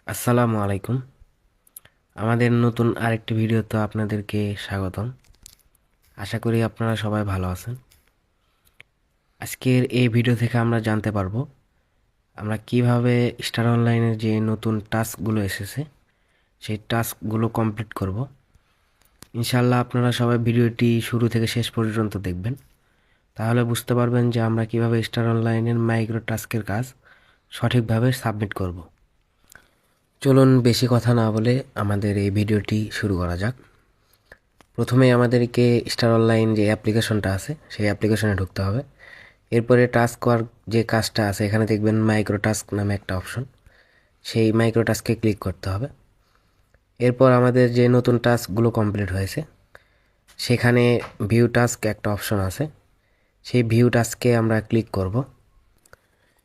আসসালামু আলাইকুম। আমাদের নতুন আরেকটি ভিডিওতে আপনাদেরকে স্বাগতম। আশা করি আপনারা সবাই ভালো আছেন। আজকের এই ভিডিও থেকে আমরা জানতে পারবো আমরা কিভাবে স্টার অনলাইনের যে নতুন টাস্কগুলো এসেছে সেই টাস্কগুলো কমপ্লিট করব। ইনশাল্লাহ আপনারা সবাই ভিডিওটি শুরু থেকে শেষ পর্যন্ত দেখবেন, তাহলে বুঝতে পারবেন যে আমরা কিভাবে স্টার অনলাইনের মাইক্রো টাস্কের কাজ সঠিকভাবে সাবমিট করব। চলুন বেশি কথা না বলে আমাদের এই ভিডিওটি শুরু করা যাক। প্রথমে আমাদেরকে স্টার অনলাইন যে অ্যাপ্লিকেশনটা আছে সেই অ্যাপ্লিকেশনে ঢুকতে হবে। এরপরে টাস্ক ওয়ার্ক যে কাজটা আছে এখানে দেখবেন মাইক্রো টাস্ক নামে একটা অপশন, সেই মাইক্রো টাস্কে ক্লিক করতে হবে। এরপর আমাদের যে নতুন টাস্কগুলো কমপ্লিট হয়েছে সেখানে ভিউ টাস্ক একটা অপশন আছে, সেই ভিউ টাস্কে আমরা ক্লিক করব।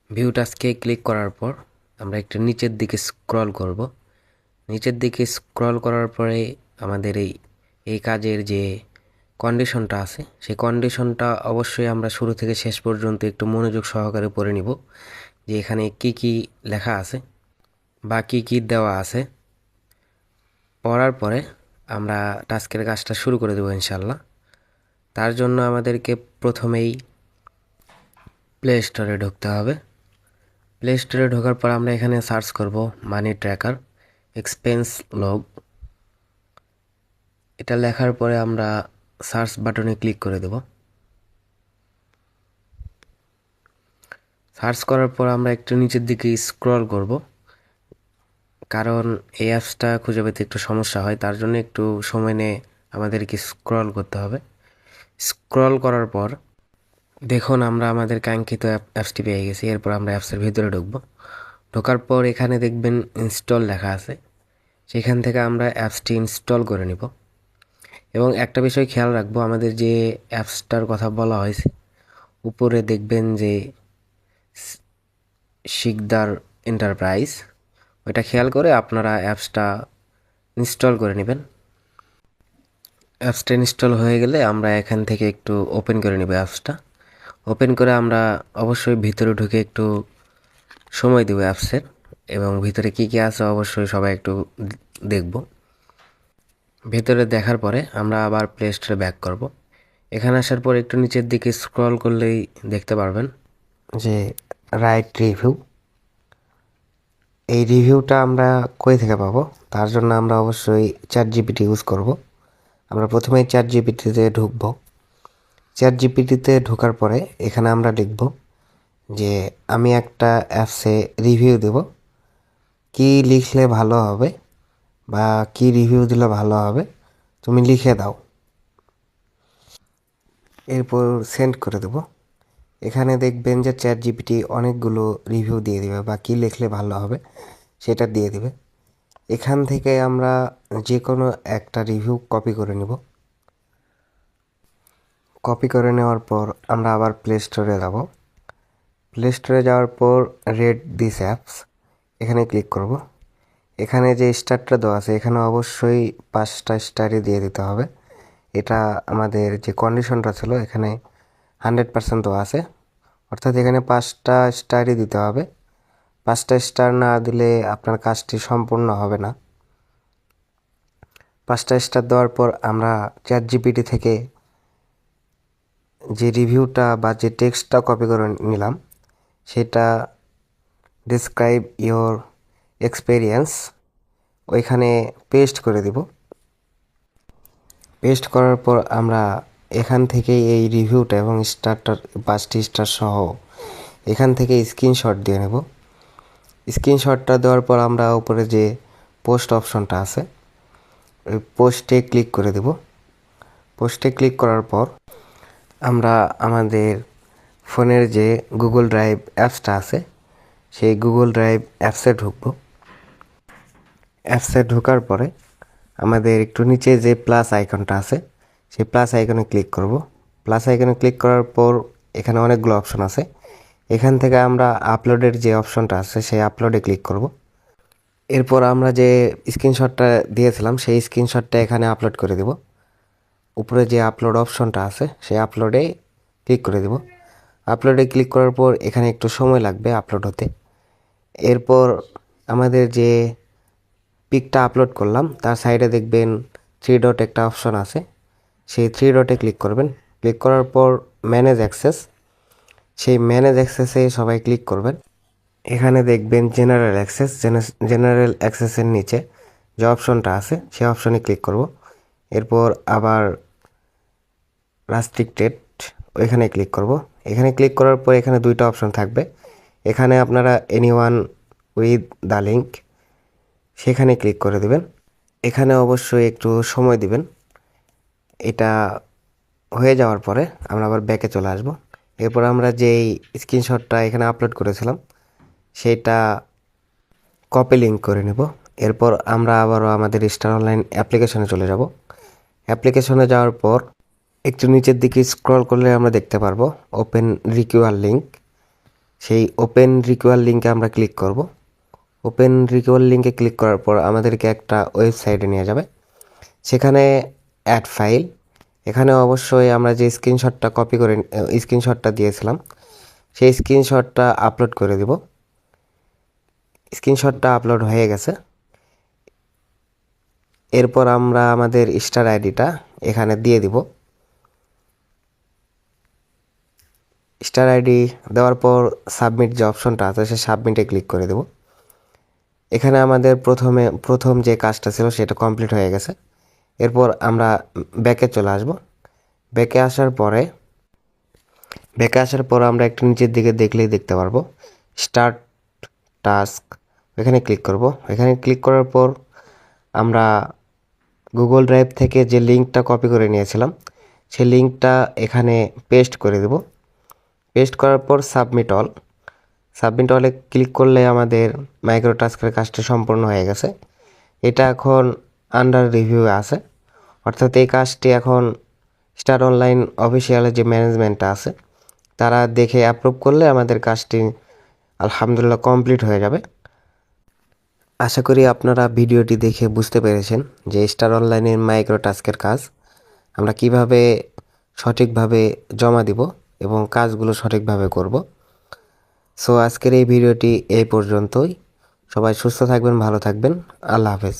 ভিউ টাস্কে ক্লিক করার পর আমরা একটু নিচের দিকে স্ক্রল করব। নিচের দিকে স্ক্রল করার পরে আমাদের এই কাজের যে কন্ডিশনটা আছে সেই কন্ডিশনটা অবশ্যই আমরা শুরু থেকে শেষ পর্যন্ত একটু মনোযোগ সহকারে পড়ে নিব, যে এখানে কি কি লেখা আছে বা কি কি দেওয়া আছে। পড়ার পরে আমরা টাস্কের কাজটা শুরু করে দেবো ইনশাল্লাহ। তার জন্য আমাদেরকে প্রথমেই প্লে স্টোরে ঢুকতে হবে। প্লে স্টোরে ঢোকার পর আমরা এখানে সার্চ করব মানি ট্র্যাকার এক্সপেন্স লগ। এটা লেখার পরে আমরা সার্চ বাটনে ক্লিক করে দেব। সার্চ করার পর আমরা একটু নিচের দিকে স্ক্রল করব, কারণ এই অ্যাপসটা খুঁজে পেতে একটু সমস্যা হয়, তার জন্য একটু সময় নিয়ে আমাদেরকে স্ক্রল করতে হবে। স্ক্রল করার পর দেখুন আমরা আমাদের কাঙ্ক্ষিত অ্যাপসটি পেয়ে গেছি। এরপর আমরা অ্যাপসের ভিতরে ঢুকবো। ঢোকার পর এখানে দেখবেন ইনস্টল লেখা আছে, সেখান থেকে আমরা অ্যাপসটি ইনস্টল করে নিব। এবং একটা বিষয় খেয়াল রাখবো, আমাদের যে অ্যাপসটার কথা বলা হয়েছে উপরে দেখবেন যে শিকদার এন্টারপ্রাইজ, ওইটা খেয়াল করে আপনারা অ্যাপসটা ইনস্টল করে নেবেন। অ্যাপসটা ইনস্টল হয়ে গেলে আমরা এখান থেকে একটু ওপেন করে নেব। অ্যাপসটা ওপেন করে আমরা অবশ্যই ভিতরে ঢুকে একটু সময় দেব অ্যাপসের, এবং ভিতরে কি কি আছে অবশ্যই সবাই একটু দেখব। ভেতরে দেখার পরে আমরা আবার প্লে স্টোরে ব্যাক করব। এখানে আসার পর একটু নিচের দিকে স্ক্রল করলেই দেখতে পারবেন যে রাইট রিভিউ। এই রিভিউটা আমরা কই থেকে পাবো, তার জন্য আমরা অবশ্যই চ্যাট জিপিটি ইউজ করব। আমরা প্রথমেই চ্যাট জিপিটিতে ঢুকবো। চ্যাট জিপিটিতে ঢোকার পরে এখানে আমরা লিখব যে আমি একটা অ্যাপসে রিভিউ দেব, কি লিখলে ভালো হবে বা কি রিভিউ দিলে ভালো হবে তুমি লিখে দাও। এরপর সেন্ড করে দেব। এখানে দেখবেন যে চ্যাট জিপিটি অনেকগুলো রিভিউ দিয়ে দিবে বা কী লিখলে ভালো হবে সেটা দিয়ে দিবে। এখান থেকে আমরা যে কোনো একটা রিভিউ কপি করে নেব। কপি করে নেওয়ার পর আমরা আবার প্লে স্টোরে যাব। প্লে স্টোরে যাওয়ার পর রেট দিস অ্যাপস এখানে ক্লিক করব। এখানে যে স্টারটা দেওয়া আছে এখানে অবশ্যই 5টা স্টারই দিয়ে দিতে হবে। এটা আমাদের যে কন্ডিশনটা ছিল এখানে 100% দেওয়া আছে, অর্থাৎ এখানে 5টা স্টারই দিতে হবে। 5টা স্টার না দিলে আপনার কাজটি সম্পূর্ণ হবে না। 5টা স্টার দেওয়ার পর আমরা চ্যাট জিপিটি থেকে যে রিভিউটা বা যে টেক্সটটা কপি করে নিলাম সেটা ডিসক্রাইব ইওর এক্সপেরিয়েন্স ওইখানে পেস্ট করে দিব। পেস্ট করার পর আমরা এখান থেকে এই রিভিউটা এবং স্টারটার 5টি স্টার সহ এখান থেকে স্ক্রিনশট দিয়ে নেব। স্ক্রিনশটটা দেওয়ার পর আমরা উপরে যে পোস্ট অপশনটা আছে ওই পোস্টে ক্লিক করে দেব। পোস্টে ক্লিক করার পর আমরা আমাদের ফোনের যে গুগল ড্রাইভ অ্যাপসটা আছে সেই গুগল ড্রাইভ অ্যাপসে ঢুকব। অ্যাপসে ঢোকার পরে আমাদের একটু নিচে যে প্লাস আইকনটা আছে সেই প্লাস আইকনে ক্লিক করব। প্লাস আইকনে ক্লিক করার পর এখানে অনেকগুলো অপশন আছে, এখান থেকে আমরা আপলোডের যে অপশনটা আছে সেই আপলোডে ক্লিক করব। এরপর আমরা যে স্ক্রিনশটটা দিয়েছিলাম সেই স্ক্রিনশটটা এখানে আপলোড করে দেব। উপরে যে আপলোড অপশনটা আছে সেই আপলোডে ক্লিক করে দেব। আপলোডে ক্লিক করার পর এখানে একটু সময় লাগবে আপলোড হতে। এরপর আমাদের যে পিকটা আপলোড করলাম, তার সাইডে দেখবেন 3 ডট একটা অপশন আছে, সেই 3 ডটে ক্লিক করবেন। ক্লিক করার পর ম্যানেজ অ্যাক্সেস, সেই ম্যানেজ অ্যাক্সেসে সবাই ক্লিক করবেন। এখানে দেখবেন জেনারেল অ্যাক্সেস, জেনারেল অ্যাক্সেসের নিচে যে অপশনটা আছে সেই অপশনে ক্লিক করব। এরপর আবার রেস্ট্রিক্টেড ওইখানে ক্লিক করব। এখানে ক্লিক করার পর এখানে 2টা অপশন থাকবে, এখানে আপনারা এনিওয়ান উইথ দ্য লিঙ্ক সেখানে ক্লিক করে দেবেন। এখানে অবশ্যই একটু সময় দিবেন। এটা হয়ে যাওয়ার পরে আমরা আবার ব্যাকে চলে আসব। এরপর আমরা যেই স্ক্রিনশটটা এখানে আপলোড করেছিলাম সেটা কপি লিঙ্ক করে নেব। এরপর আমরা আবারও আমাদের স্টার অনলাইন অ্যাপ্লিকেশনে চলে যাব। অ্যাপ্লিকেশনে যাওয়ার পর একটু নিচের দিকে স্ক্রল করলে আমরা দেখতে পারবো ওপেন রিকিউআর লিঙ্ক। সেই ওপেন রিকিউআর লিঙ্কে আমরা ক্লিক করব। ওপেন রিকিউআর লিঙ্কে ক্লিক করার পর আমাদেরকে একটা ওয়েবসাইটে নিয়ে যাবে, সেখানে অ্যাড ফাইল, এখানে অবশ্যই আমরা যে স্ক্রিনশটটা কপি করে স্ক্রিনশটটা দিয়েছিলাম সেই স্ক্রিনশটটা আপলোড করে দেব। স্ক্রিনশটটা আপলোড হয়ে গেছে। এরপর আমরা আমাদের স্টার আইডিটা এখানে দিয়ে দিব। স্টার আইডি দেওয়ার পর সাবমিট যে অপশনটা আছে সে সাবমিটে ক্লিক করে দেব। এখানে আমাদের প্রথম যে কাজটা ছিল সেটা কমপ্লিট হয়ে গেছে। এরপর আমরা ব্যাকে চলে আসব। ব্যাকে আসার পর আমরা একটু নিচের দিকে দেখলেই দেখতে পারবো স্টার্ট টাস্ক, এখানে ক্লিক করব। এখানে ক্লিক করার পর আমরা গুগল ড্রাইভ থেকে যে লিঙ্কটা কপি করে নিয়েছিলাম সেই লিঙ্কটা এখানে পেস্ট করে দেব। পেস্ট করার পর সাবমিট অলে ক্লিক করলে আমাদের মাইক্রো টাস্কের কাজটা সম্পূর্ণ হয়ে গেছে। এটা এখন আন্ডার রিভিউ আছে, অর্থাৎ এই কাজটি এখন স্টার অনলাইন অফিসিয়ালের যে ম্যানেজমেন্টটা আছে তারা দেখে অ্যাপ্রুভ করলে আমাদের কাজটি আলহামদুলিল্লাহ কমপ্লিট হয়ে যাবে। আশা করি আপনারা ভিডিওটি দেখে বুঝতে পেরেছেন যে স্টার অনলাইনের মাইক্রো টাস্কের কাজ আমরা কিভাবে সঠিকভাবে জমা দিব এবং কাজগুলো সঠিকভাবে করব। সো আজকের এই ভিডিওটি এই পর্যন্তই। সবাই সুস্থ থাকবেন, ভালো থাকবেন। আল্লাহ হাফেজ।